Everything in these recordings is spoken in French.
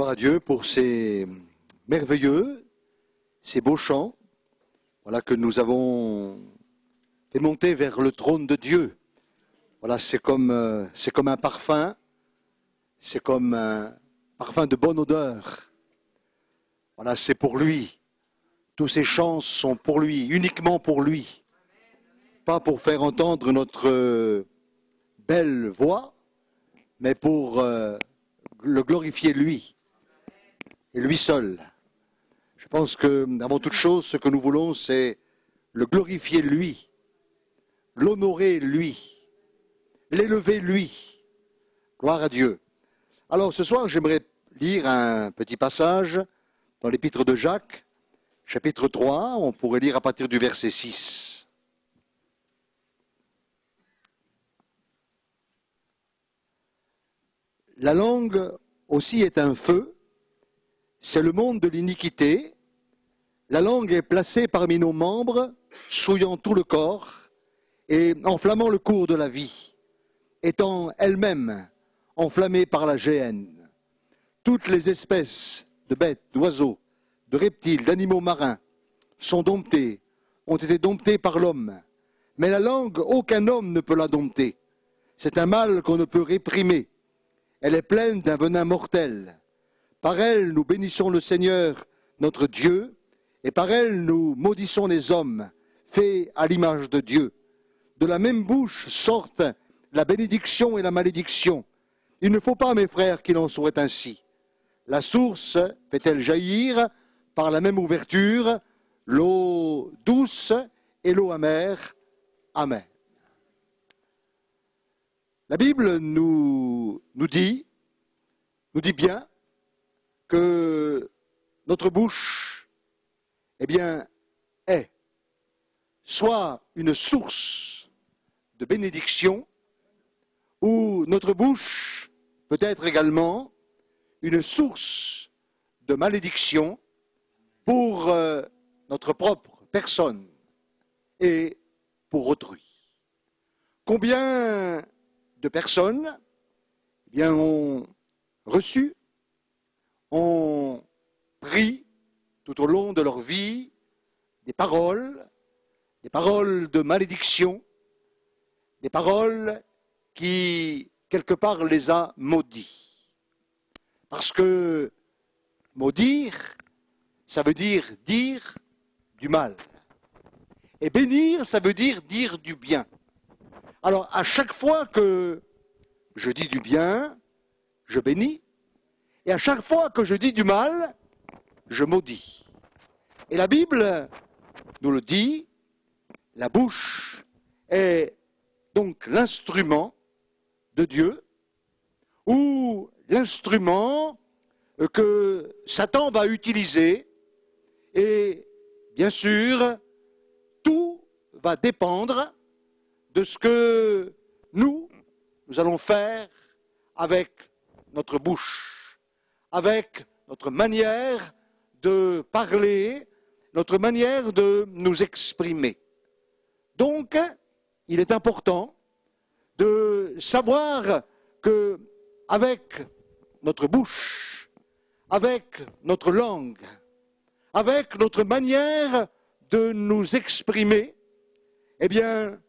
Gloire à Dieu pour ces merveilleux, ces beaux chants, voilà, que nous avons fait monter vers le trône de Dieu. Voilà, c'est comme un parfum, c'est comme un parfum de bonne odeur. Voilà, c'est pour lui. Tous ces chants sont pour lui, uniquement pour lui. Pas pour faire entendre notre belle voix, mais pour le glorifier lui, et lui seul. Je pense que, avant toute chose, ce que nous voulons, c'est le glorifier lui, l'honorer lui, l'élever lui. Gloire à Dieu. Alors ce soir, j'aimerais lire un petit passage dans l'épître de Jacques, chapitre 3, on pourrait lire à partir du verset 6. La langue aussi est un feu, c'est le monde de l'iniquité. La langue est placée parmi nos membres, souillant tout le corps et enflammant le cours de la vie, étant elle-même enflammée par la géhenne. Toutes les espèces de bêtes, d'oiseaux, de reptiles, d'animaux marins sont domptées, ont été domptées par l'homme. Mais la langue, aucun homme ne peut la dompter. C'est un mal qu'on ne peut réprimer. Elle est pleine d'un venin mortel. Par elle, nous bénissons le Seigneur, notre Dieu, et par elle, nous maudissons les hommes, faits à l'image de Dieu. De la même bouche sortent la bénédiction et la malédiction. Il ne faut pas, mes frères, qu'il en soit ainsi. La source fait-elle jaillir par la même ouverture l'eau douce et l'eau amère? Amen. La Bible nous dit bien que notre bouche, eh bien, est soit une source de bénédiction, ou notre bouche peut être également une source de malédiction pour notre propre personne et pour autrui. Combien de personnes eh bien, ont reçu, ont pris tout au long de leur vie des paroles de malédiction, des paroles qui, quelque part, les a maudits. Parce que maudire, ça veut dire du mal. Et bénir, ça veut dire du bien. Alors, à chaque fois que je dis du bien, je bénis. Et à chaque fois que je dis du mal, je maudis. Et la Bible nous le dit, la bouche est donc l'instrument de Dieu, ou l'instrument que Satan va utiliser. Et bien sûr, tout va dépendre de ce que nous allons faire avec notre bouche, avec notre manière de parler, notre manière de nous exprimer. Donc, il est important de savoir que avec notre bouche, avec notre langue, avec notre manière de nous exprimer, eh bien,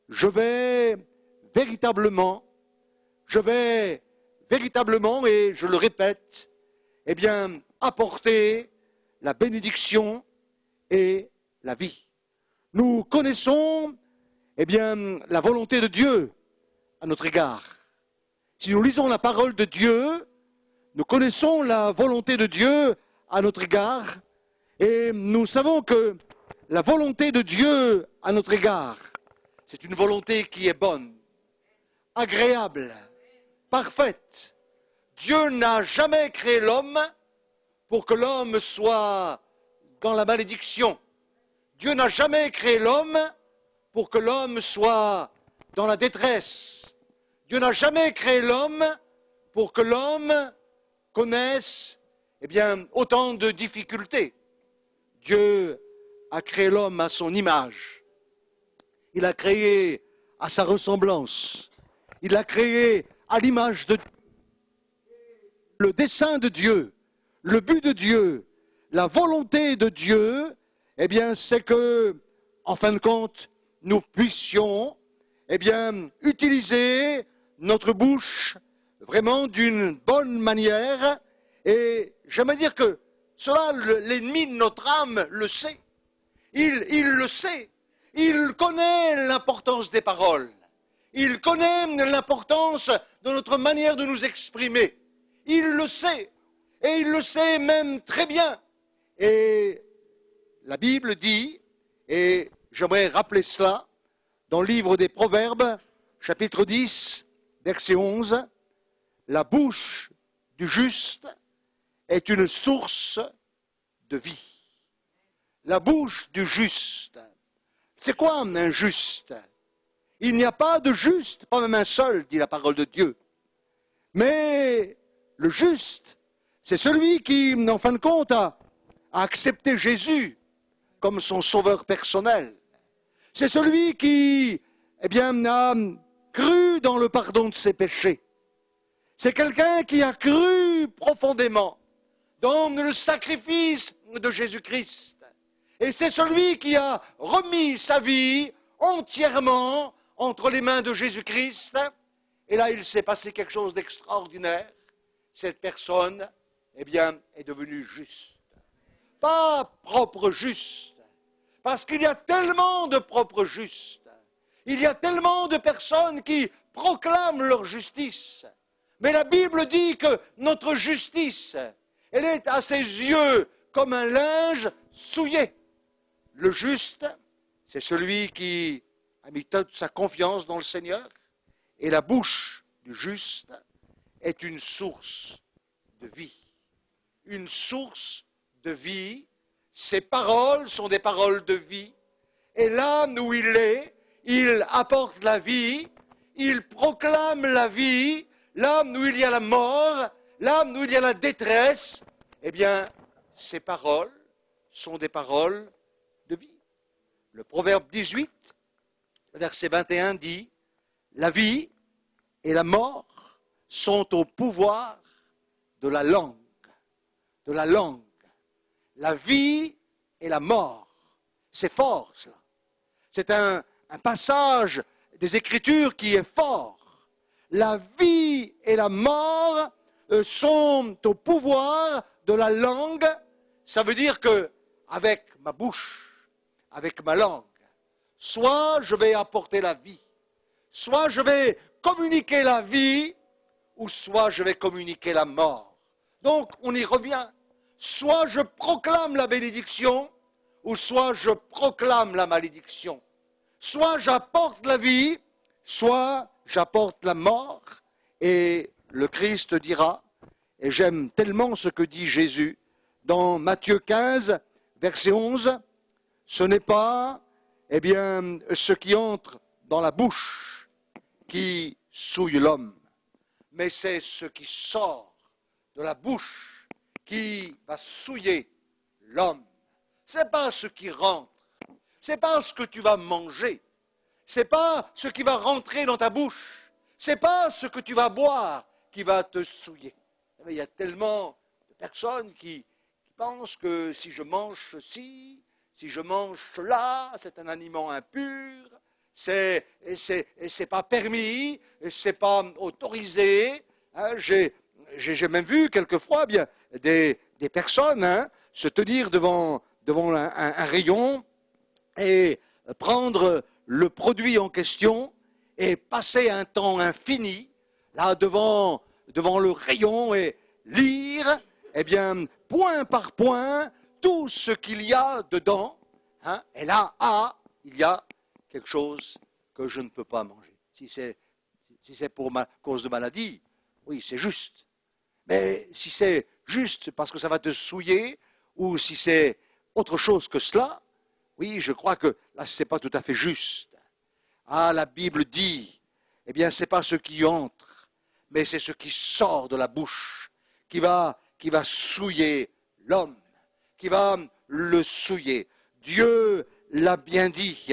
je vais véritablement, et je le répète, eh bien, apporter la bénédiction et la vie. Nous connaissons, eh bien, la volonté de Dieu à notre égard. Si nous lisons la parole de Dieu, nous connaissons la volonté de Dieu à notre égard, et nous savons que la volonté de Dieu à notre égard, c'est une volonté qui est bonne, agréable, parfaite. Dieu n'a jamais créé l'homme pour que l'homme soit dans la malédiction. Dieu n'a jamais créé l'homme pour que l'homme soit dans la détresse. Dieu n'a jamais créé l'homme pour que l'homme connaisse, eh bien, autant de difficultés. Dieu a créé l'homme à son image. Il a créé à sa ressemblance. Il a créé à l'image de Dieu. Le dessein de Dieu, le but de Dieu, la volonté de Dieu, eh bien, c'est que, en fin de compte, nous puissions, eh bien, utiliser notre bouche vraiment d'une bonne manière. Et j'aimerais dire que cela, l'ennemi de notre âme le sait. Il le sait. Il connaît l'importance des paroles. Il connaît l'importance de notre manière de nous exprimer. Il le sait. Et il le sait même très bien. Et la Bible dit, et j'aimerais rappeler cela, dans le livre des Proverbes, chapitre 10, verset 11, la bouche du juste est une source de vie. La bouche du juste. C'est quoi un juste? Il n'y a pas de juste, pas même un seul, dit la parole de Dieu. Mais le juste, c'est celui qui, en fin de compte, a accepté Jésus comme son sauveur personnel. C'est celui qui, eh bien, a cru dans le pardon de ses péchés. C'est quelqu'un qui a cru profondément dans le sacrifice de Jésus-Christ. Et c'est celui qui a remis sa vie entièrement entre les mains de Jésus-Christ. Et là, il s'est passé quelque chose d'extraordinaire. Cette personne, eh bien, est devenue juste. Pas propre juste. Parce qu'il y a tellement de propres justes. Il y a tellement de personnes qui proclament leur justice. Mais la Bible dit que notre justice, elle est à ses yeux comme un linge souillé. Le juste, c'est celui qui a mis toute sa confiance dans le Seigneur. Et la bouche du juste est une source de vie. Une source de vie. Ses paroles sont des paroles de vie. Et là où il est, il apporte la vie, il proclame la vie. Là où il y a la mort, là où il y a la détresse, eh bien, ces paroles sont des paroles de vie. Le Proverbe 18, verset 21 dit, la vie et la mort sont au pouvoir de la langue. De la langue. La vie et la mort. C'est fort, cela. C'est un passage des Écritures qui est fort. La vie et la mort sont au pouvoir de la langue. Ça veut dire que, avec ma bouche, avec ma langue, soit je vais apporter la vie, soit je vais communiquer la vie, ou soit je vais communiquer la mort. Donc, on y revient. Soit je proclame la bénédiction, ou soit je proclame la malédiction. Soit j'apporte la vie, soit j'apporte la mort. Et le Christ dira, et j'aime tellement ce que dit Jésus, dans Matthieu 15, verset 11, ce n'est pas, eh bien, ce qui entre dans la bouche qui souille l'homme, mais c'est ce qui sort de la bouche qui va souiller l'homme. C'est pas ce qui rentre, c'est pas ce que tu vas manger, c'est pas ce qui va rentrer dans ta bouche, c'est pas ce que tu vas boire qui va te souiller. Il y a tellement de personnes qui pensent que si je mange ceci, si je mange cela, c'est un aliment impur, c'est pas permis, c'est pas autorisé. Hein, j'ai même vu quelquefois bien des personnes se tenir devant un rayon et prendre le produit en question et passer un temps infini là devant le rayon et lire, eh bien, point par point, tout ce qu'il y a dedans. Hein, et là, il y a quelque chose que je ne peux pas manger. Si c'est pour cause de maladie, oui, c'est juste. Mais si c'est juste parce que ça va te souiller, ou si c'est autre chose que cela, oui, je crois que là, ce n'est pas tout à fait juste. Ah, la Bible dit, eh bien, ce n'est pas ce qui entre, mais c'est ce qui sort de la bouche, qui va souiller l'homme, qui va le souiller. Dieu l'a bien dit,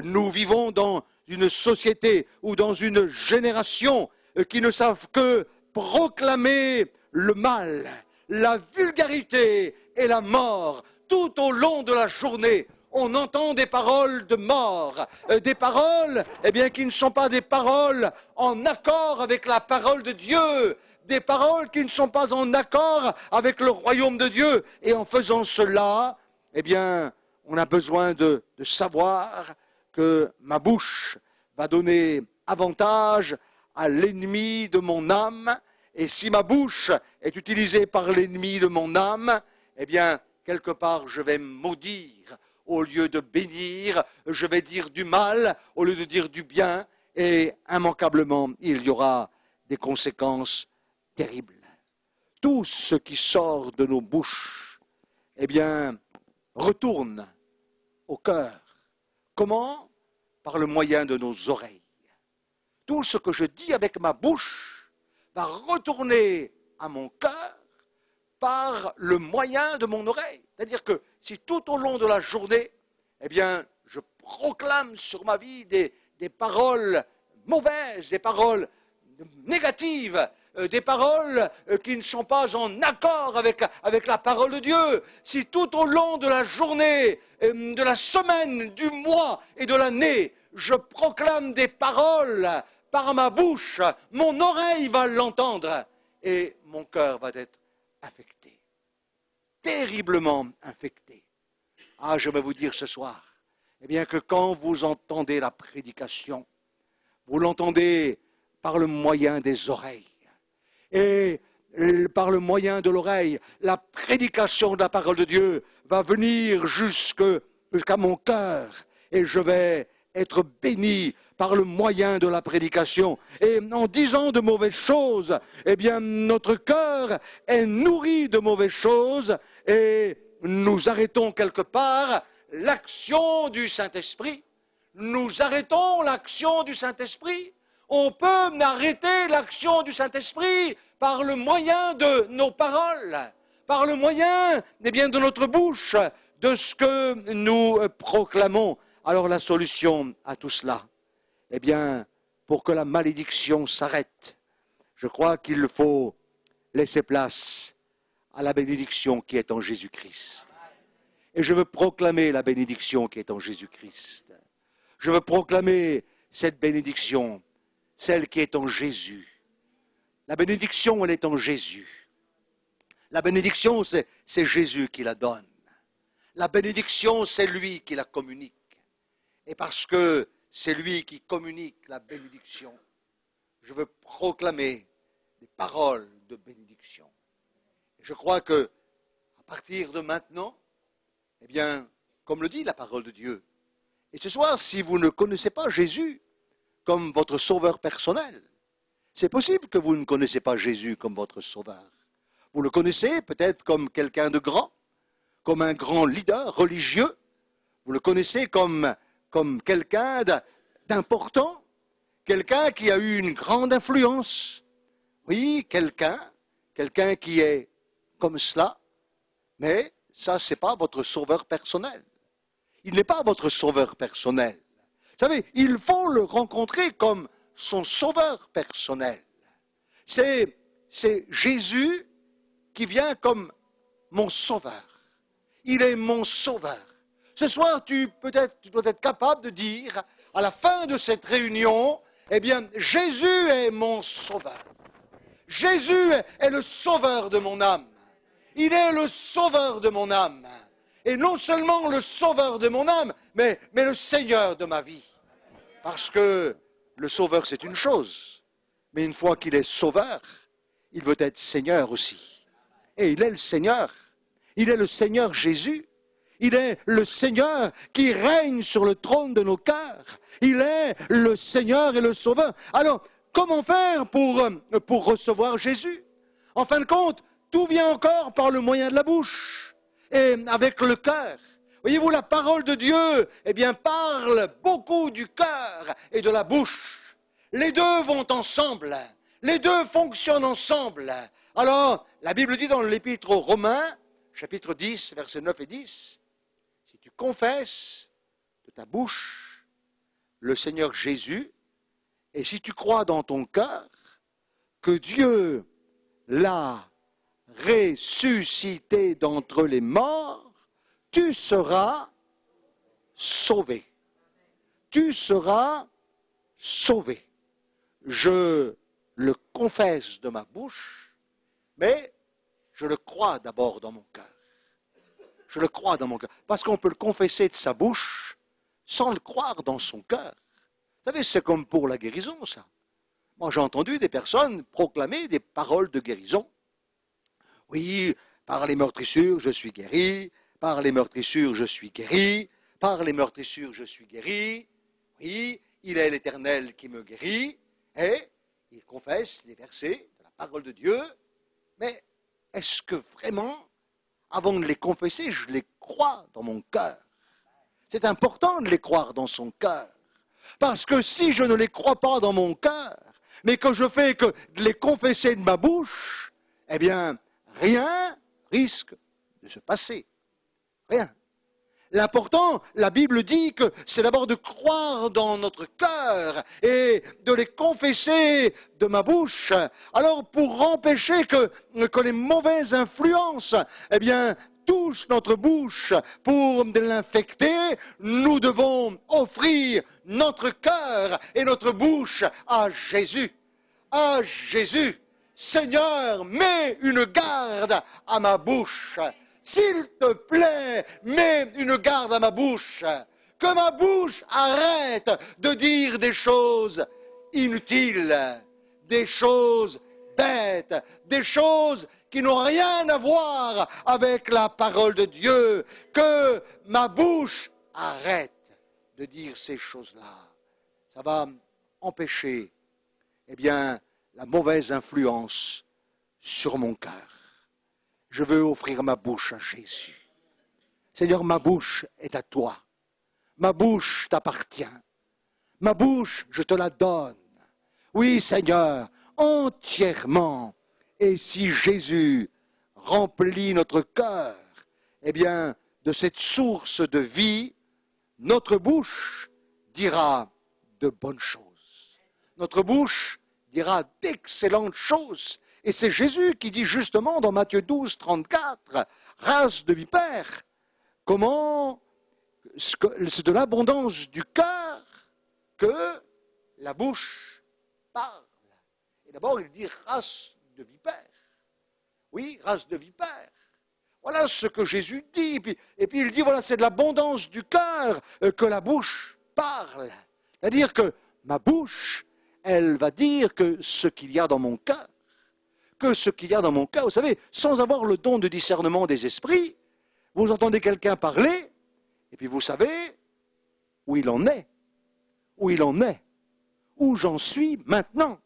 nous vivons dans une société ou dans une génération qui ne savent que proclamer le mal, la vulgarité et la mort. Tout au long de la journée, on entend des paroles de mort, des paroles qui ne sont pas des paroles en accord avec la parole de Dieu, des paroles qui ne sont pas en accord avec le royaume de Dieu. Et en faisant cela, on a besoin de savoir que ma bouche va donner avantage à l'ennemi de mon âme. Et si ma bouche est utilisée par l'ennemi de mon âme, quelque part, je vais maudire au lieu de bénir, je vais dire du mal au lieu de dire du bien, et immanquablement, il y aura des conséquences terribles. Tout ce qui sort de nos bouches, retourne au cœur. Comment? Par le moyen de nos oreilles. Tout ce que je dis avec ma bouche va retourner à mon cœur par le moyen de mon oreille. C'est-à-dire que si tout au long de la journée, je proclame sur ma vie des paroles mauvaises, des paroles négatives, des paroles qui ne sont pas en accord avec la parole de Dieu, si tout au long de la journée, de la semaine, du mois et de l'année, je proclame des paroles par ma bouche, mon oreille va l'entendre et mon cœur va être infecté, terriblement infecté. Ah, je vais vous dire ce soir, que quand vous entendez la prédication, vous l'entendez par le moyen des oreilles. Et par le moyen de l'oreille, la prédication de la parole de Dieu va venir jusqu'à mon cœur. Et je vais être béni par le moyen de la prédication. Et en disant de mauvaises choses, notre cœur est nourri de mauvaises choses et nous arrêtons quelque part l'action du Saint-Esprit. Nous arrêtons l'action du Saint-Esprit. On peut arrêter l'action du Saint-Esprit par le moyen de nos paroles, par le moyen de notre bouche, de ce que nous proclamons. Alors la solution à tout cela, pour que la malédiction s'arrête, je crois qu'il faut laisser place à la bénédiction qui est en Jésus-Christ. Et je veux proclamer la bénédiction qui est en Jésus-Christ. Je veux proclamer cette bénédiction, celle qui est en Jésus. La bénédiction, elle est en Jésus. La bénédiction, c'est Jésus qui la donne. La bénédiction, c'est lui qui la communique. Et parce que c'est lui qui communique la bénédiction, je veux proclamer des paroles de bénédiction. Et je crois que, à partir de maintenant, comme le dit la parole de Dieu, et ce soir, si vous ne connaissez pas Jésus comme votre sauveur personnel, c'est possible que vous ne connaissez pas Jésus comme votre sauveur. Vous le connaissez peut-être comme quelqu'un de grand, comme un grand leader religieux. Vous le connaissez comme quelqu'un d'important, quelqu'un qui a eu une grande influence. Oui, quelqu'un qui est comme cela, mais ça, ce n'est pas votre sauveur personnel. Il n'est pas votre sauveur personnel. Vous savez, il faut le rencontrer comme son sauveur personnel. C'est Jésus qui vient comme mon sauveur. Il est mon sauveur. Ce soir, tu dois être capable de dire, à la fin de cette réunion, Jésus est mon sauveur. Jésus est le sauveur de mon âme. Il est le sauveur de mon âme. Et non seulement le sauveur de mon âme, mais le Seigneur de ma vie. Parce que le sauveur, c'est une chose. Mais une fois qu'il est sauveur, il veut être Seigneur aussi. Et il est le Seigneur. Il est le Seigneur Jésus. Il est le Seigneur qui règne sur le trône de nos cœurs. Il est le Seigneur et le Sauveur. Alors, comment faire pour recevoir Jésus? En fin de compte, tout vient encore par le moyen de la bouche et avec le cœur. Voyez-vous, la parole de Dieu, parle beaucoup du cœur et de la bouche. Les deux vont ensemble. Les deux fonctionnent ensemble. Alors, la Bible dit dans l'Épître aux Romains, chapitre 10, versets 9 et 10, si tu confesses de ta bouche le Seigneur Jésus, et si tu crois dans ton cœur que Dieu l'a ressuscité d'entre les morts, tu seras sauvé. Tu seras sauvé. Je le confesse de ma bouche, mais je le crois d'abord dans mon cœur. Je le crois dans mon cœur. Parce qu'on peut le confesser de sa bouche sans le croire dans son cœur. Vous savez, c'est comme pour la guérison, ça. Moi, j'ai entendu des personnes proclamer des paroles de guérison. Oui, par les meurtrissures, je suis guéri. Par les meurtrissures, je suis guéri. Par les meurtrissures, je suis guéri. Oui, il est l'Éternel qui me guérit. Et il confesse des versets de la parole de Dieu. Mais est-ce que vraiment, avant de les confesser, je les crois dans mon cœur? C'est important de les croire dans son cœur. Parce que si je ne les crois pas dans mon cœur, mais que je fais que de les confesser de ma bouche, eh bien, rien risque de se passer. Rien. L'important, la Bible dit que c'est d'abord de croire dans notre cœur et de les confesser de ma bouche. Alors, pour empêcher que les mauvaises influences, eh bien, touchent notre bouche pour l'infecter, nous devons offrir notre cœur et notre bouche à Jésus. À Jésus. Seigneur, mets une garde à ma bouche. S'il te plaît, mets une garde à ma bouche. Que ma bouche arrête de dire des choses inutiles, des choses bêtes, des choses qui n'ont rien à voir avec la parole de Dieu. Que ma bouche arrête de dire ces choses-là. Ça va empêcher, eh bien, la mauvaise influence sur mon cœur. Je veux offrir ma bouche à Jésus. Seigneur, ma bouche est à toi. Ma bouche t'appartient. Ma bouche, je te la donne. Oui, Seigneur, entièrement. Et si Jésus remplit notre cœur, eh bien, de cette source de vie, notre bouche dira de bonnes choses. Notre bouche dira d'excellentes choses. Et c'est Jésus qui dit justement dans Matthieu 12, 34, « Race de vipères, comment c'est de l'abondance du cœur que la bouche parle. » Et d'abord, il dit « race de vipères ». Oui, race de vipères. Voilà ce que Jésus dit. Et puis il dit, voilà, c'est de l'abondance du cœur que la bouche parle. C'est-à-dire que ma bouche, elle va dire que ce qu'il y a dans mon cœur. Que ce qu'il y a dans mon cœur, vous savez, sans avoir le don de discernement des esprits, vous entendez quelqu'un parler, et puis vous savez où il en est, où il en est, où j'en suis maintenant.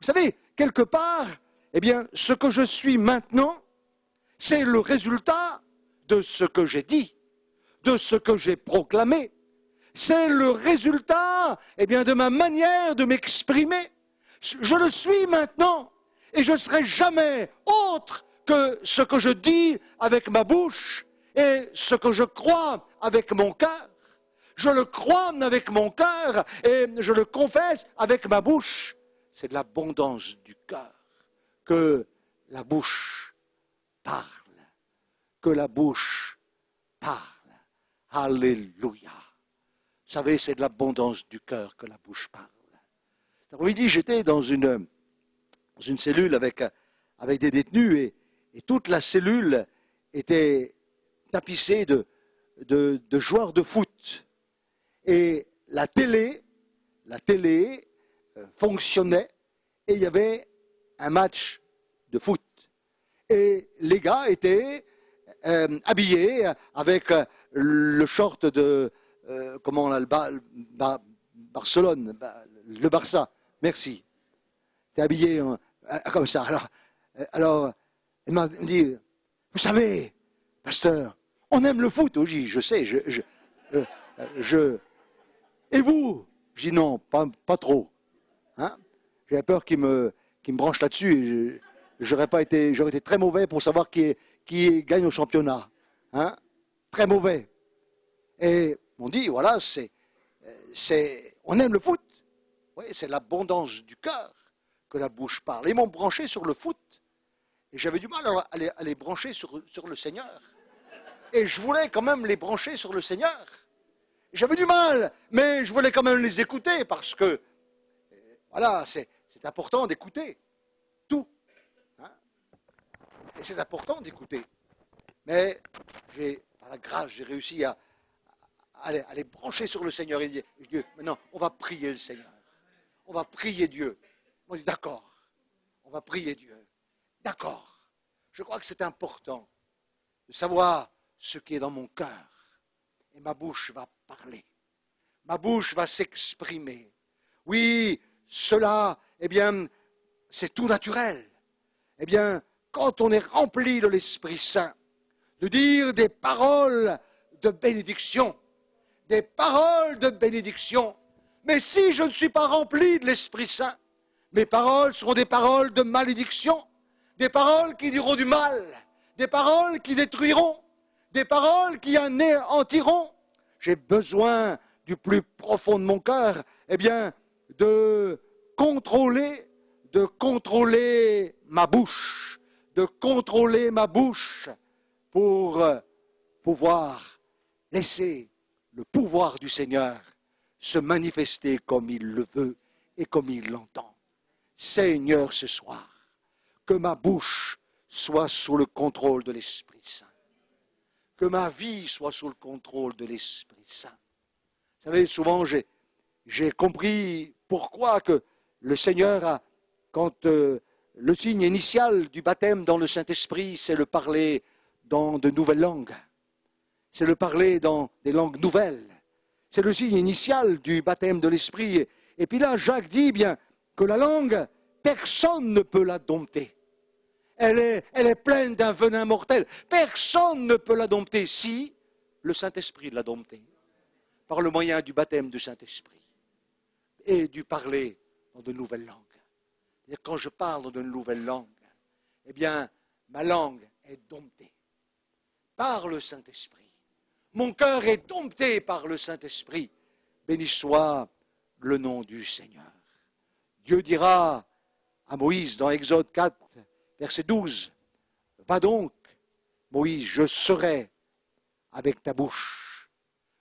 Vous savez, quelque part, eh bien, ce que je suis maintenant, c'est le résultat de ce que j'ai dit, de ce que j'ai proclamé. C'est le résultat, eh bien, de ma manière de m'exprimer. Je le suis maintenant. Et je ne serai jamais autre que ce que je dis avec ma bouche et ce que je crois avec mon cœur. Je le crois avec mon cœur et je le confesse avec ma bouche. C'est de l'abondance du cœur que la bouche parle. Que la bouche parle. Alléluia. Vous savez, c'est de l'abondance du cœur que la bouche parle. Cet après-midi, j'étais dans une cellule avec des détenus et toute la cellule était tapissée de joueurs de foot. Et la télé fonctionnait et il y avait un match de foot. Et les gars étaient habillés avec le short de Barcelone, le Barça. Merci. T'es habillé comme ça. Alors, il m'a dit, vous savez, pasteur, on aime le foot. Oh, je sais, et vous? Je dis non, pas trop. Hein? J'avais peur qu'il me branche là-dessus. J'aurais été très mauvais pour savoir qui gagne au championnat. Hein? Très mauvais. Et on dit, voilà, on aime le foot. Oui, c'est l'abondance du cœur que la bouche parle. Ils m'ont branché sur le foot. Et j'avais du mal à les brancher sur le Seigneur. Et je voulais quand même les brancher sur le Seigneur. J'avais du mal, mais je voulais quand même les écouter parce que, voilà, c'est important d'écouter tout. Hein. Et c'est important d'écouter. Mais par la grâce, j'ai réussi à les brancher sur le Seigneur. Et dire, maintenant, on va prier le Seigneur. On va prier Dieu. On dit, d'accord, on va prier Dieu. D'accord. Je crois que c'est important de savoir ce qui est dans mon cœur. Et ma bouche va parler. Ma bouche va s'exprimer. Oui, cela, eh bien, c'est tout naturel. Eh bien, quand on est rempli de l'Esprit Saint, de dire des paroles de bénédiction, des paroles de bénédiction. Mais si je ne suis pas rempli de l'Esprit Saint, mes paroles seront des paroles de malédiction, des paroles qui diront du mal, des paroles qui détruiront, des paroles qui anéantiront. J'ai besoin du plus profond de mon cœur, eh bien, de contrôler ma bouche, pour pouvoir laisser le pouvoir du Seigneur se manifester comme il le veut et comme il l'entend. Seigneur, ce soir, que ma bouche soit sous le contrôle de l'Esprit Saint. Que ma vie soit sous le contrôle de l'Esprit Saint. Vous savez, souvent, j'ai compris pourquoi que le Seigneur quand le signe initial du baptême dans le Saint-Esprit, c'est le parler dans de nouvelles langues. C'est le parler dans des langues nouvelles. C'est le signe initial du baptême de l'Esprit. Et puis là, Jacques dit bien que la langue, personne ne peut la dompter. Elle est pleine d'un venin mortel. Personne ne peut la dompter si le Saint-Esprit l'a domptée, par le moyen du baptême du Saint-Esprit et du parler dans de nouvelles langues. C'est-à-dire, quand je parle dans de nouvelles langues, eh bien, ma langue est domptée par le Saint-Esprit. Mon cœur est dompté par le Saint-Esprit. Béni soit le nom du Seigneur. Dieu dira à Moïse dans Exode 4, verset 12, « Va donc, Moïse, je serai avec ta bouche.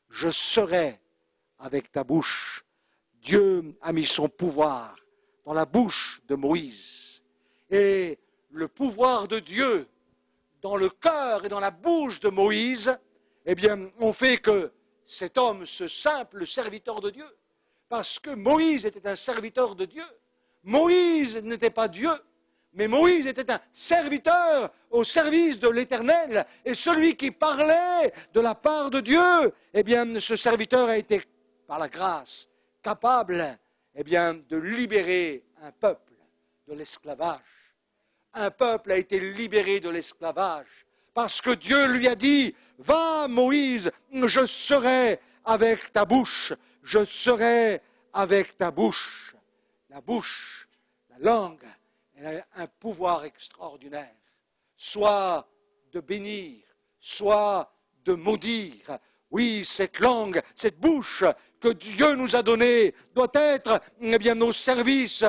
Je serai avec ta bouche. » Dieu a mis son pouvoir dans la bouche de Moïse. Et le pouvoir de Dieu dans le cœur et dans la bouche de Moïse, eh bien, on fait que cet homme, ce simple serviteur de Dieu, parce que Moïse était un serviteur de Dieu, Moïse n'était pas Dieu, mais Moïse était un serviteur au service de l'Éternel, et celui qui parlait de la part de Dieu, eh bien, ce serviteur a été, par la grâce, capable, eh bien, de libérer un peuple de l'esclavage. Un peuple a été libéré de l'esclavage parce que Dieu lui a dit, « Va Moïse, je serai avec ta bouche, je serai avec ta bouche. » La bouche, la langue, elle a un pouvoir extraordinaire, soit de bénir, soit de maudire. Oui, cette langue, cette bouche que Dieu nous a donnée doit être, eh bien, au service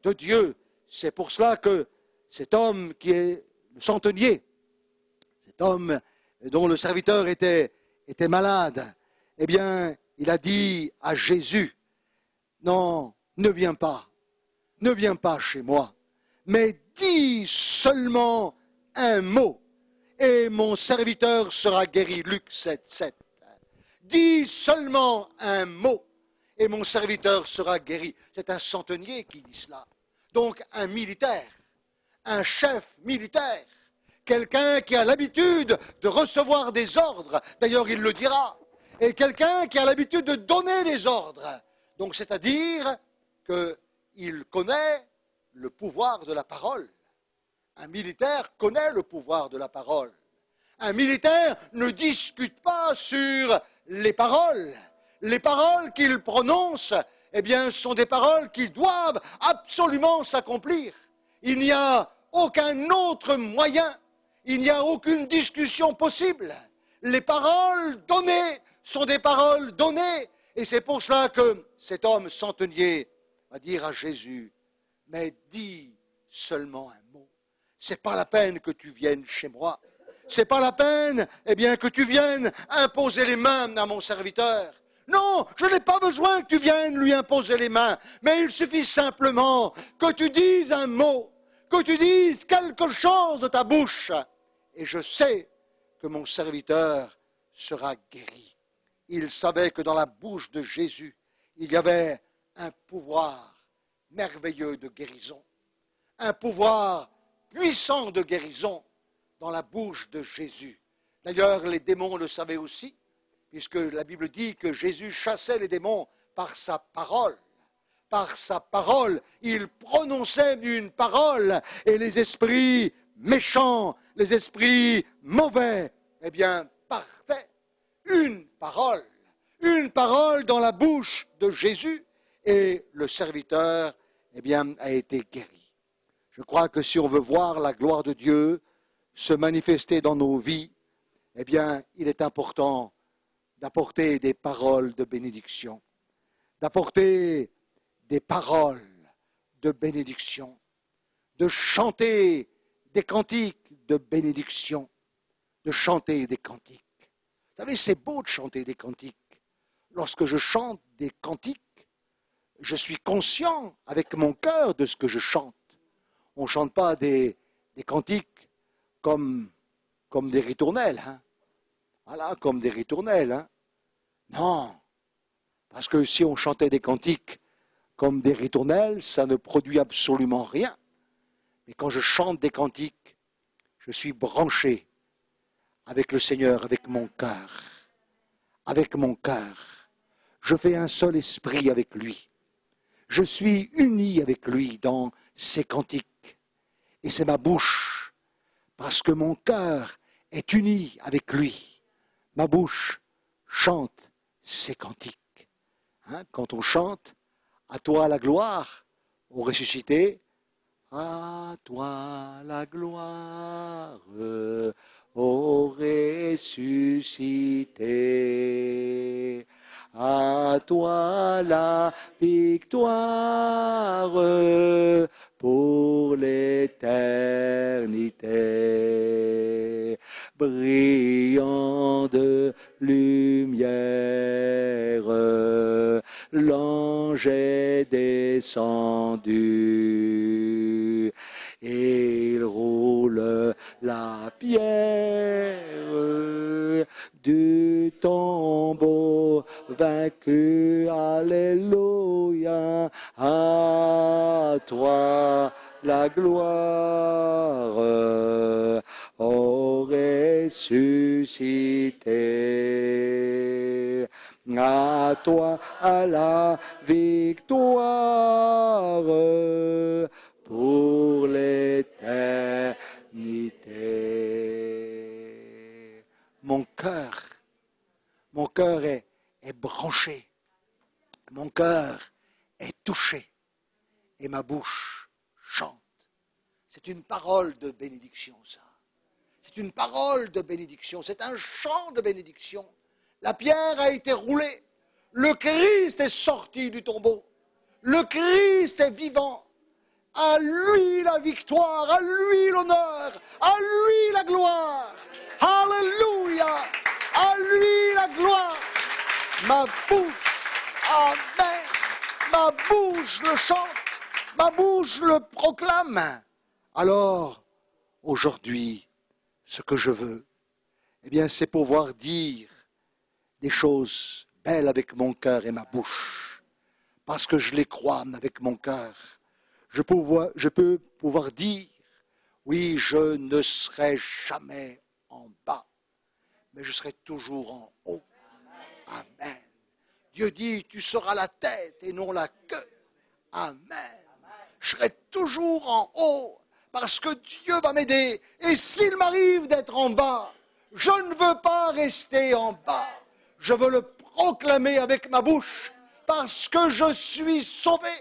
de Dieu. C'est pour cela que cet homme qui est le centenier, cet homme dont le serviteur était malade, eh bien, il a dit à Jésus, « Non, ne viens pas chez moi, mais dis seulement un mot, et mon serviteur sera guéri. » Luc 7, 7. Dis seulement un mot, et mon serviteur sera guéri. C'est un centenier qui dit cela. Donc un militaire, un chef militaire, quelqu'un qui a l'habitude de recevoir des ordres, d'ailleurs il le dira, et quelqu'un qui a l'habitude de donner des ordres. Donc c'est-à-dire qu'il connaît le pouvoir de la parole. Un militaire connaît le pouvoir de la parole. Un militaire ne discute pas sur les paroles. Les paroles qu'il prononce, eh bien, sont des paroles qui doivent absolument s'accomplir. Il n'y a aucun autre moyen, il n'y a aucune discussion possible. Les paroles données sont des paroles données. Et c'est pour cela que cet homme centenier va dire à Jésus, « Mais dis seulement un mot. » c'est pas la peine que tu viennes chez moi. C'est pas la peine, eh bien, que tu viennes imposer les mains à mon serviteur. Non, je n'ai pas besoin que tu viennes lui imposer les mains, mais il suffit simplement que tu dises un mot, que tu dises quelque chose de ta bouche, et je sais que mon serviteur sera guéri. Il savait que dans la bouche de Jésus, il y avait un pouvoir merveilleux de guérison, un pouvoir puissant de guérison dans la bouche de Jésus. D'ailleurs, les démons le savaient aussi, puisque la Bible dit que Jésus chassait les démons par sa parole. Par sa parole, il prononçait une parole, et les esprits méchants, les esprits mauvais, eh bien, partaient. Une parole dans la bouche de Jésus, et le serviteur, eh bien, a été guéri. Je crois que si on veut voir la gloire de Dieu se manifester dans nos vies, eh bien, il est important d'apporter des paroles de bénédiction, d'apporter des paroles de bénédiction, de chanter des cantiques de bénédiction, de chanter des cantiques. Vous savez, c'est beau de chanter des cantiques. Lorsque je chante des cantiques, je suis conscient avec mon cœur de ce que je chante. On ne chante pas des cantiques comme des ritournelles, hein. Voilà, comme des ritournelles, hein. Non, parce que si on chantait des cantiques comme des ritournelles, ça ne produit absolument rien. Mais quand je chante des cantiques, je suis branché avec le Seigneur, avec mon cœur. Avec mon cœur. Je fais un seul esprit avec lui. Je suis uni avec lui dans ces cantiques. Et c'est ma bouche, parce que mon cœur est uni avec lui. Ma bouche chante ces cantiques. Hein, quand on chante, à toi la gloire, au ressuscité, à toi la gloire, au ressuscité. À toi la victoire pour l'éternité. Brillant de lumière, l'ange est descendu. Et il roule la pierre du tombeau vaincu. Alléluia, à toi la gloire, ô ressuscité. À toi à la victoire pour l'éternité. Mon cœur est branché, mon cœur est touché et ma bouche chante. C'est une parole de bénédiction, ça. C'est une parole de bénédiction, c'est un chant de bénédiction. La pierre a été roulée, le Christ est sorti du tombeau, le Christ est vivant. À lui la victoire, à lui l'honneur, à lui la gloire. Alléluia, à lui la gloire. Ma bouche, amen, ma bouche le chante, ma bouche le proclame. Alors, aujourd'hui, ce que je veux, eh bien, c'est pouvoir dire des choses belles avec mon cœur et ma bouche, parce que je les crois avec mon cœur. Je peux pouvoir dire, oui, je ne serai jamais en bas, mais je serai toujours en haut. Amen. Dieu dit, tu seras la tête et non la queue. Amen. Je serai toujours en haut, parce que Dieu va m'aider. Et s'il m'arrive d'être en bas, je ne veux pas rester en bas. Je veux le proclamer avec ma bouche, parce que je suis sauvé.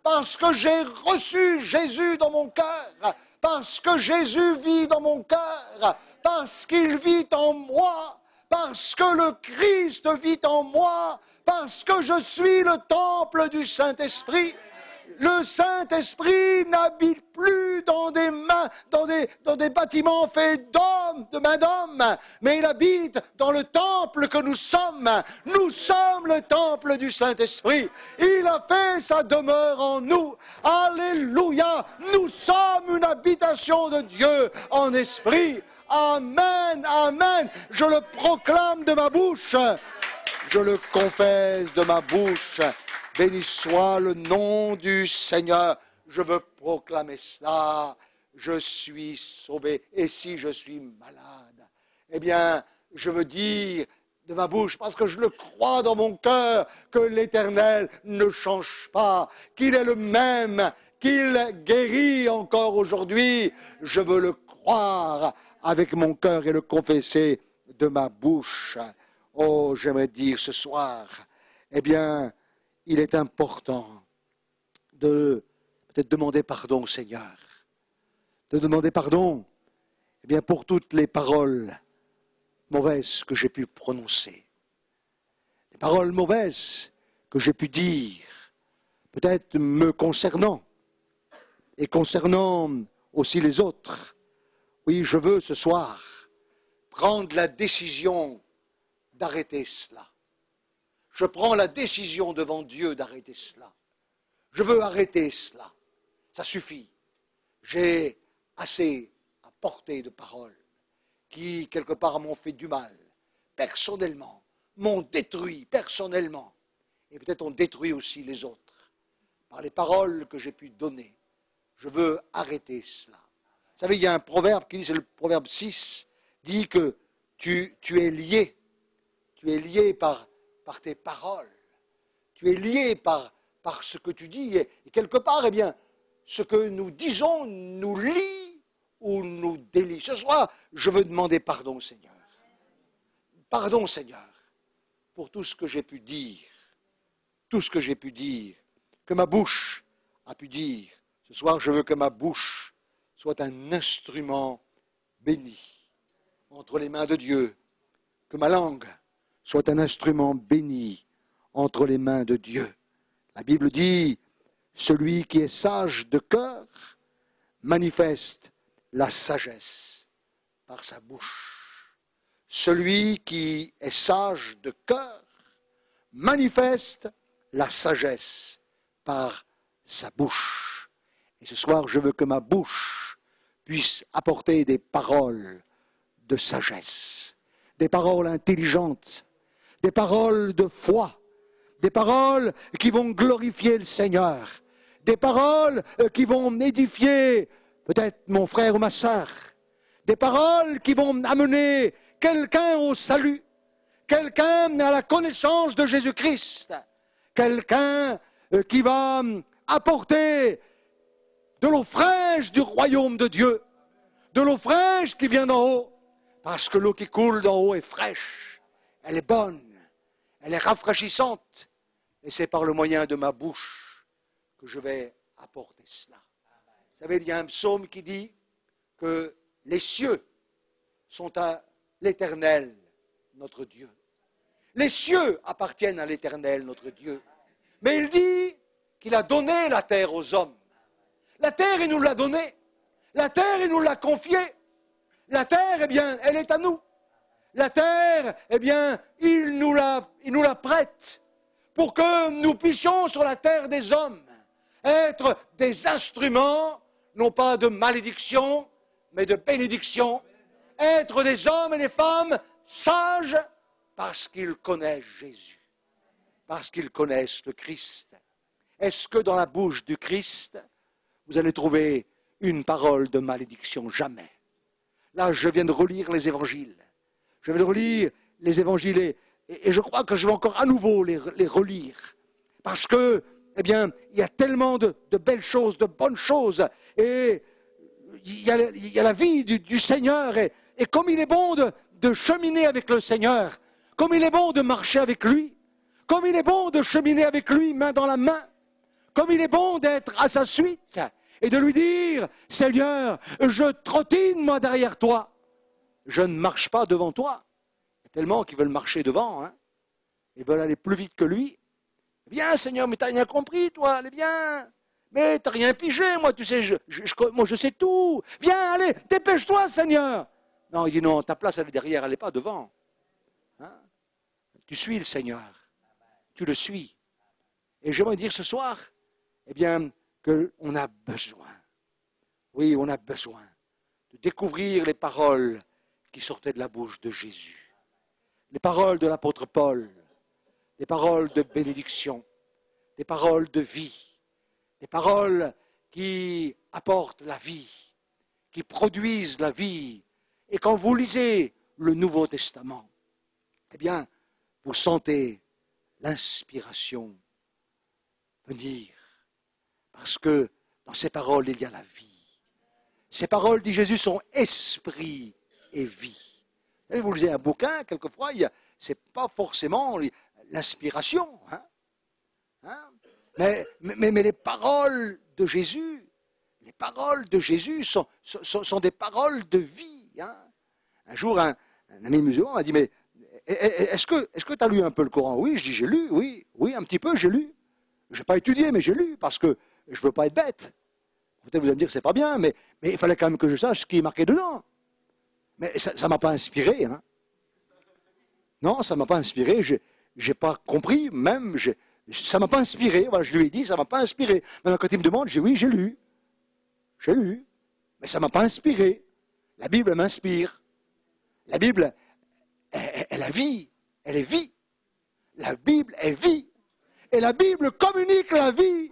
Parce que j'ai reçu Jésus dans mon cœur, parce que Jésus vit dans mon cœur, parce qu'il vit en moi, parce que le Christ vit en moi, parce que je suis le temple du Saint-Esprit. Le Saint-Esprit n'habite plus dans des mains, dans des bâtiments faits d'hommes, de mains d'hommes, mais il habite dans le temple que nous sommes. Nous sommes le temple du Saint-Esprit. Il a fait sa demeure en nous. Alléluia! Nous sommes une habitation de Dieu en esprit. Amen, amen. Je le proclame de ma bouche. Je le confesse de ma bouche. Béni soit le nom du Seigneur. Je veux proclamer cela. Je suis sauvé. Et si je suis malade, eh bien, je veux dire de ma bouche, parce que je le crois dans mon cœur, que l'Éternel ne change pas, qu'il est le même, qu'il guérit encore aujourd'hui. Je veux le croire avec mon cœur et le confesser de ma bouche. Oh, j'aimerais dire ce soir, eh bien, il est important de peut-être demander pardon au Seigneur, de demander pardon, eh bien, pour toutes les paroles mauvaises que j'ai pu prononcer, des paroles mauvaises que j'ai pu dire, peut-être me concernant et concernant aussi les autres. Oui, je veux ce soir prendre la décision d'arrêter cela. Je prends la décision devant Dieu d'arrêter cela. Je veux arrêter cela. Ça suffit. J'ai assez à porter de paroles qui, quelque part, m'ont fait du mal, personnellement, m'ont détruit personnellement, et peut-être ont détruit aussi les autres, par les paroles que j'ai pu donner. Je veux arrêter cela. Vous savez, il y a un proverbe qui dit, c'est le proverbe 6, dit que tu es lié. Tu es lié par tes paroles. Tu es lié par ce que tu dis. Et quelque part, eh bien, ce que nous disons nous lie ou nous délie. Ce soir, je veux demander pardon au Seigneur. Pardon, Seigneur, pour tout ce que j'ai pu dire. Tout ce que j'ai pu dire, que ma bouche a pu dire. Ce soir, je veux que ma bouche soit un instrument béni entre les mains de Dieu. Que ma langue soit un instrument béni entre les mains de Dieu. La Bible dit, celui qui est sage de cœur manifeste la sagesse par sa bouche. Celui qui est sage de cœur manifeste la sagesse par sa bouche. Et ce soir, je veux que ma bouche puisse apporter des paroles de sagesse, des paroles intelligentes, des paroles de foi, des paroles qui vont glorifier le Seigneur, des paroles qui vont édifier peut-être mon frère ou ma sœur, des paroles qui vont amener quelqu'un au salut, quelqu'un à la connaissance de Jésus-Christ, quelqu'un qui va apporter de l'eau fraîche du royaume de Dieu, de l'eau fraîche qui vient d'en haut, parce que l'eau qui coule d'en haut est fraîche, elle est bonne, elle est rafraîchissante, et c'est par le moyen de ma bouche que je vais apporter cela. Vous savez, il y a un psaume qui dit que les cieux sont à l'Éternel, notre Dieu. Les cieux appartiennent à l'Éternel, notre Dieu. Mais il dit qu'il a donné la terre aux hommes. La terre, il nous l'a donnée. La terre, il nous l'a confiée. La terre, eh bien, elle est à nous. La terre, eh bien, il nous la prête pour que nous puissions sur la terre des hommes être des instruments, non pas de malédiction, mais de bénédiction. Être des hommes et des femmes sages parce qu'ils connaissent Jésus, parce qu'ils connaissent le Christ. Est-ce que dans la bouche du Christ, vous allez trouver une parole de malédiction? Jamais. Là, je viens de relire les évangiles. Je viens de relire les évangiles et je crois que je vais encore à nouveau les relire. Parce que, eh bien, il y a tellement de belles choses, de bonnes choses. Et il y a la vie du Seigneur. Et comme il est bon de cheminer avec le Seigneur, comme il est bon de marcher avec lui, comme il est bon de cheminer avec lui main dans la main, comme il est bon d'être à sa suite et de lui dire, Seigneur, je trottine moi derrière toi, je ne marche pas devant toi. Il y a tellement qui veulent marcher devant, hein. Ils veulent aller plus vite que lui. Viens Seigneur, mais tu n'as rien compris toi, allez viens. Mais t'as rien pigé, moi, tu sais, moi je sais tout. Viens, allez, dépêche-toi, Seigneur. Non, il dit non, ta place, elle est derrière, elle n'est pas devant. Hein? Tu suis le Seigneur. Tu le suis. Et j'aimerais dire ce soir, eh bien, qu'on a besoin. Oui, on a besoin de découvrir les paroles qui sortaient de la bouche de Jésus. Les paroles de l'apôtre Paul, des paroles de bénédiction, des paroles de vie, des paroles qui apportent la vie, qui produisent la vie. Et quand vous lisez le Nouveau Testament, eh bien, vous sentez l'inspiration venir. Parce que dans ces paroles, il y a la vie. Ces paroles, dit Jésus, sont esprit et vie. Et vous lisez un bouquin, quelquefois, ce n'est pas forcément l'inspiration. Hein? Hein? Mais les paroles de Jésus, sont des paroles de vie. Hein? Un jour, un ami musulman m'a dit, mais est-ce que tu as lu un peu le Coran? Oui, je dis, j'ai lu, oui, un petit peu, j'ai lu. Je n'ai pas étudié, mais j'ai lu, parce que je ne veux pas être bête. Peut-être vous allez me dire que ce n'est pas bien, mais il fallait quand même que je sache ce qui est marqué dedans. Mais ça ne m'a pas inspiré. Hein. Non, ça ne m'a pas inspiré. Je n'ai pas compris, même. Ça ne m'a pas inspiré. Voilà, je lui ai dit, ça ne m'a pas inspiré. Maintenant, quand il me demande, je dis oui, j'ai lu. J'ai lu. Mais ça ne m'a pas inspiré. La Bible m'inspire. La Bible, elle a vie. Elle est vie. La Bible est vie. Et la Bible communique la vie.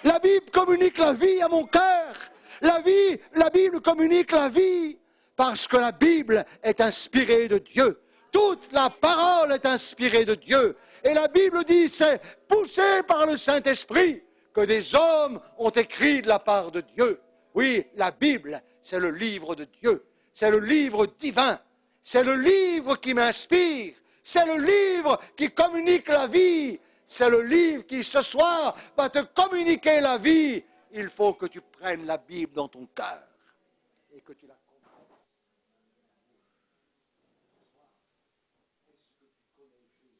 La Bible communique la vie à mon cœur. La Bible communique la vie. Parce que la Bible est inspirée de Dieu. Toute la parole est inspirée de Dieu. Et la Bible dit, c'est poussé par le Saint-Esprit que des hommes ont écrit de la part de Dieu. Oui, la Bible, c'est le livre de Dieu. C'est le livre divin. C'est le livre qui m'inspire. C'est le livre qui communique la vie. C'est le livre qui, ce soir, va te communiquer la vie. Il faut que tu prennes la Bible dans ton cœur et que tu la comprennes. Est-ce que tu connais Jésus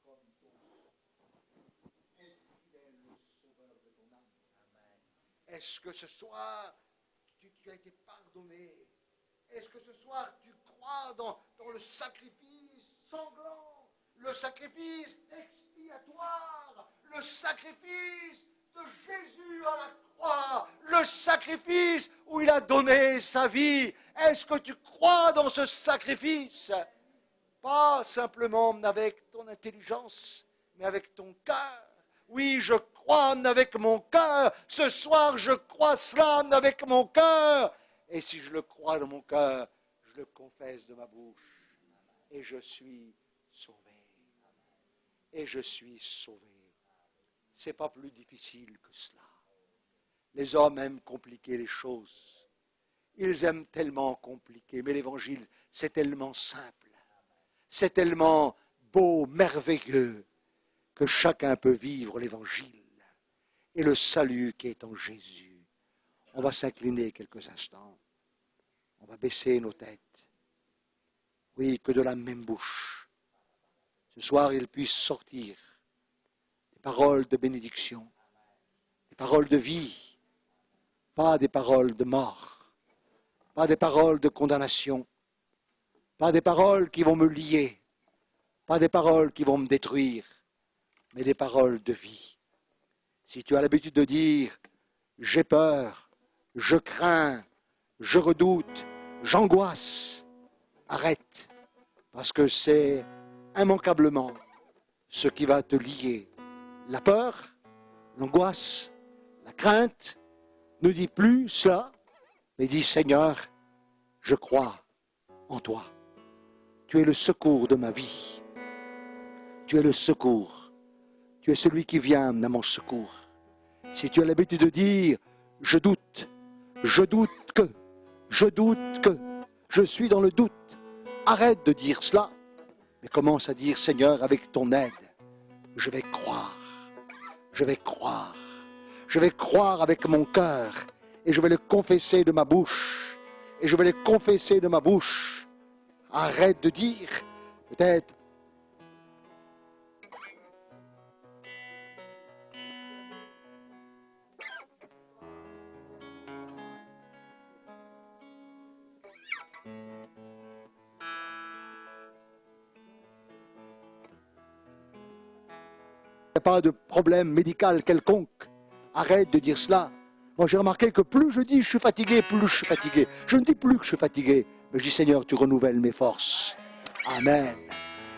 comme ton Sauveur? Est-ce qu'il est le Sauveur de ton âme? Est-ce que ce soir, tu as été pardonné? Est-ce que ce soir, tu crois dans le sacrifice sanglant, le sacrifice expiatoire, le sacrifice de Jésus à la croix, le sacrifice où il a donné sa vie? Est-ce que tu crois dans ce sacrifice? Pas simplement avec ton intelligence, mais avec ton cœur. Oui, je crois avec mon cœur. Ce soir, je crois cela avec mon cœur. Et si je le crois dans mon cœur, je le confesse de ma bouche. Et je suis sauvé. Et je suis sauvé. Ce n'est pas plus difficile que cela. Les hommes aiment compliquer les choses. Ils aiment tellement compliquer. Mais l'évangile, c'est tellement simple. C'est tellement beau, merveilleux, que chacun peut vivre l'évangile et le salut qui est en Jésus. On va s'incliner quelques instants. On va baisser nos têtes. Oui, que de la même bouche, ce soir, il puisse sortir des paroles de bénédiction, des paroles de vie, pas des paroles de mort, pas des paroles de condamnation, pas des paroles qui vont me lier, pas des paroles qui vont me détruire, mais des paroles de vie. Si tu as l'habitude de dire « j'ai peur, je crains, je redoute, j'angoisse », arrête, parce que c'est immanquablement ce qui va te lier. La peur, l'angoisse, la crainte, ne dit plus cela, mais dit « Seigneur, je crois en toi. Tu es le secours de ma vie. Tu es le secours. Tu es celui qui vient à mon secours. » Si tu as l'habitude de dire « je doute que, je suis dans le doute », arrête de dire cela, mais commence à dire « Seigneur, avec ton aide, je vais croire, je vais croire, je vais croire avec mon cœur, et je vais le confesser de ma bouche, et je vais le confesser de ma bouche. » Arrête de dire, peut-être, pas de problème médical quelconque. Arrête de dire cela. Moi, j'ai remarqué que plus je dis je suis fatigué, plus je suis fatigué. Je ne dis plus que je suis fatigué, mais je dis Seigneur, tu renouvelles mes forces. Amen.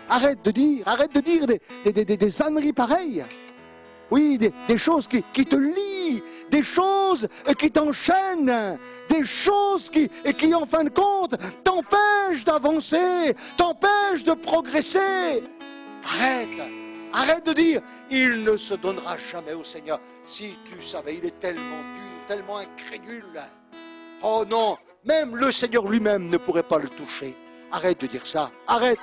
Arrête de dire des âneries pareilles. Oui, des choses qui te lient, des choses qui t'enchaînent, des choses qui, en fin de compte, t'empêchent d'avancer, t'empêchent de progresser. Arrête de dire, il ne se donnera jamais au Seigneur. Si tu savais, il est tellement dur, tellement incrédule. Oh non, même le Seigneur lui-même ne pourrait pas le toucher. Arrête de dire ça, arrête.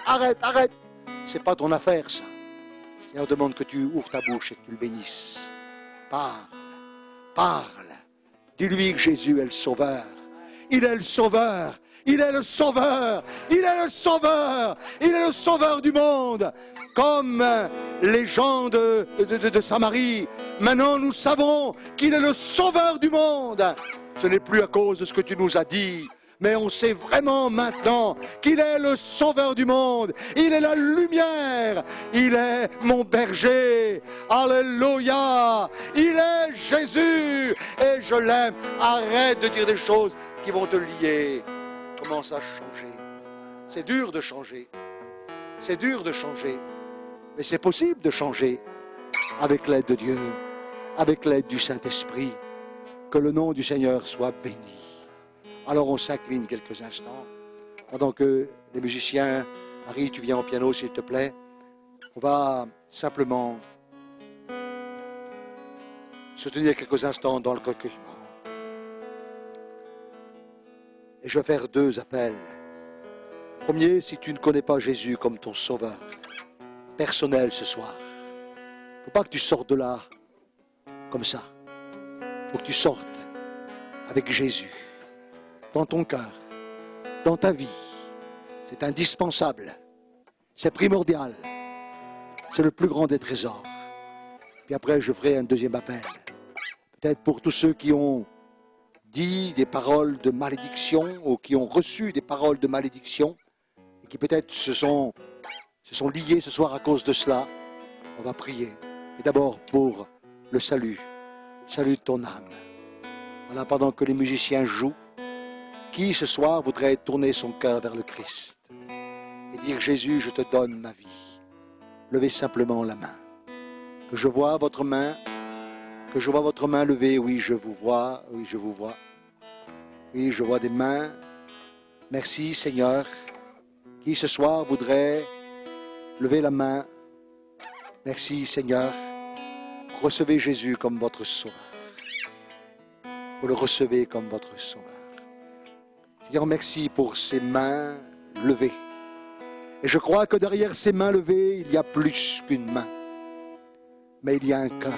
C'est pas ton affaire, ça. Le Seigneur demande que tu ouvres ta bouche et que tu le bénisses. Parle. Dis-lui que Jésus est le Sauveur. Il est le Sauveur. Il est le Sauveur. Il est le Sauveur. Il est le Sauveur du monde. Comme les gens de Samarie. Maintenant, nous savons qu'il est le Sauveur du monde. Ce n'est plus à cause de ce que tu nous as dit. Mais on sait vraiment maintenant qu'il est le Sauveur du monde. Il est la lumière. Il est mon berger. Alléluia. Il est Jésus. Et je l'aime. Arrête de dire des choses qui vont te lier. Commence à changer. C'est dur de changer. C'est dur de changer. Mais c'est possible de changer avec l'aide de Dieu, avec l'aide du Saint-Esprit. Que le nom du Seigneur soit béni. Alors on s'incline quelques instants, pendant que les musiciens, Marie, tu viens au piano s'il te plaît. On va simplement se tenir quelques instants dans le recueillement. Et je vais faire 2 appels. Premier, si tu ne connais pas Jésus comme ton sauveur personnel ce soir, il ne faut pas que tu sortes de là comme ça. Il faut que tu sortes avec Jésus. Dans ton cœur, dans ta vie. C'est indispensable. C'est primordial. C'est le plus grand des trésors. Puis après, je ferai un 2e appel. Peut-être pour tous ceux qui ont dit des paroles de malédiction ou qui ont reçu des paroles de malédiction et qui peut-être se sont liés ce soir à cause de cela. On va prier. Et d'abord pour le salut de ton âme. Voilà, pendant que les musiciens jouent, qui ce soir voudrait tourner son cœur vers le Christ et dire Jésus, je te donne ma vie. Levez simplement la main. Que je vois votre main, levée. Oui, je vous vois. Oui, je vous vois. Oui, je vois des mains. Merci Seigneur. Qui ce soir voudrait lever la main. Merci Seigneur. Recevez Jésus comme votre sauveur. Vous le recevez comme votre sauveur. Seigneur, merci pour ces mains levées. Et je crois que derrière ces mains levées, il y a plus qu'une main. Mais il y a un cœur.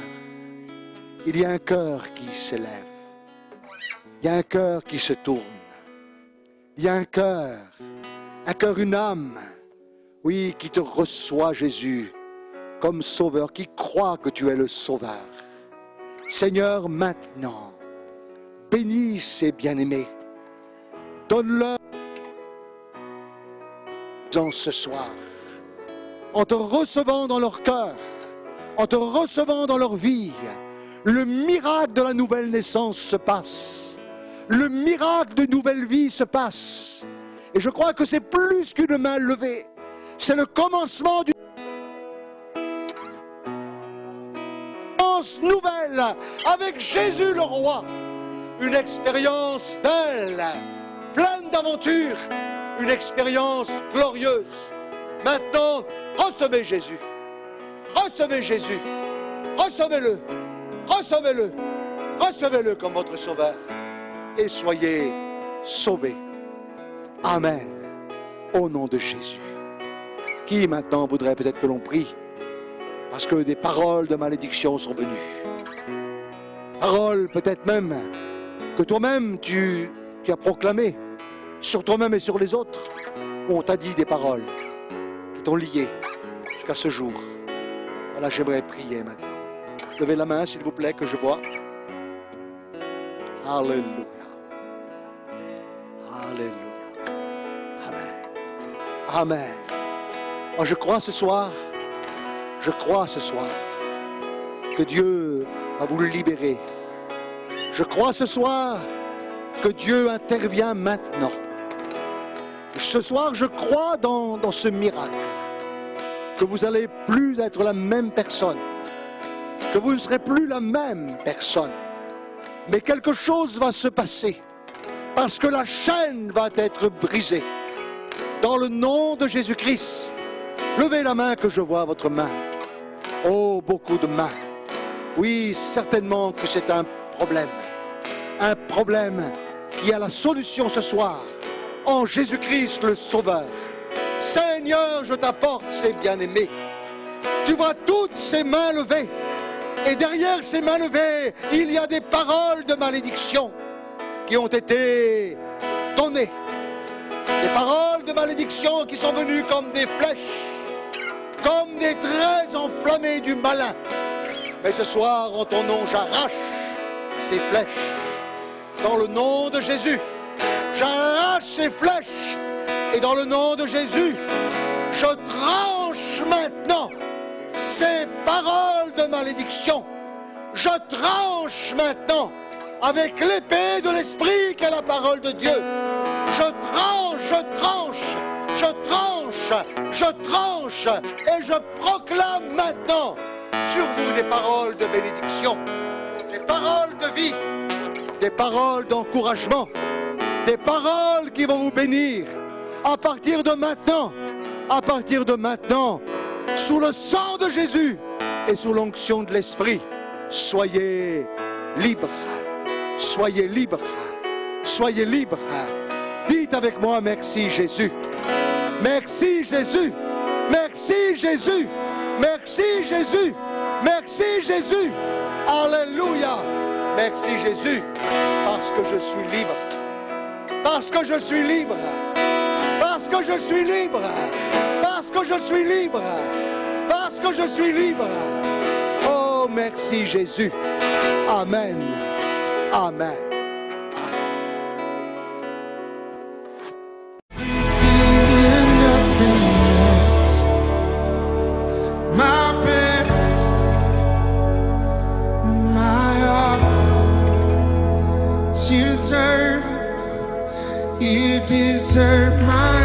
Il y a un cœur qui s'élève. Il y a un cœur qui se tourne. Il y a un cœur, une âme, oui, qui te reçoit, Jésus, comme sauveur, qui croit que tu es le sauveur. Seigneur, maintenant, bénis ces bien-aimés. Donne-leur ce soir, en te recevant dans leur cœur, en te recevant dans leur vie. Le miracle de la nouvelle naissance se passe. Le miracle de nouvelle vie se passe. Et je crois que c'est plus qu'une main levée. C'est le commencement d'une expérience nouvelle avec Jésus le roi. Une expérience belle, pleine d'aventures, une expérience glorieuse. Maintenant, recevez Jésus. Recevez Jésus. Recevez-le. Recevez-le. Recevez-le comme votre sauveur. Et soyez sauvés. Amen. Au nom de Jésus. Qui maintenant voudrait peut-être que l'on prie? Parce que des paroles de malédiction sont venues. Paroles peut-être même que toi-même tu as proclamées sur toi-même et sur les autres. Où on t'a dit des paroles qui t'ont lié jusqu'à ce jour. Voilà, j'aimerais prier maintenant. Levez la main, s'il vous plaît, que je vois. Alléluia. Alléluia. Amen. Amen. Moi, je crois ce soir que Dieu va vous libérer. Je crois ce soir que Dieu intervient maintenant. Ce soir, je crois dans ce miracle, que vous n'allez plus être la même personne, que vous ne serez plus la même personne, mais quelque chose va se passer, parce que la chaîne va être brisée. Dans le nom de Jésus-Christ, levez la main que je vois votre main. Oh, beaucoup de mains. Oui, certainement que c'est un problème qui a la solution ce soir, en Jésus-Christ le Sauveur. Seigneur, je t'apporte ces bien-aimés. Tu vois toutes ces mains levées, et derrière ces mains levées, il y a des paroles de malédiction qui ont été données. Des paroles de malédiction qui sont venues comme des flèches, comme des traits enflammés du malin. Mais ce soir, en ton nom, j'arrache ces flèches. Dans le nom de Jésus, j'arrache ces flèches. Et dans le nom de Jésus, je tranche maintenant ces paroles de malédiction. Je tranche maintenant avec l'épée de l'Esprit qu'est la parole de Dieu. Je tranche, je tranche, je tranche, je tranche et je proclame maintenant sur vous des paroles de bénédiction, des paroles de vie, des paroles d'encouragement, des paroles qui vont vous bénir. À partir de maintenant, sous le sang de Jésus et sous l'onction de l'Esprit, soyez libres, soyez libres, soyez libres. Dites avec moi, merci Jésus, merci Jésus, merci Jésus, merci Jésus, merci Jésus, alléluia, merci Jésus, parce que je suis libre, parce que je suis libre, parce que je suis libre, parce que je suis libre, parce que je suis libre. Oh, merci Jésus. Amen. Amen. You deserve my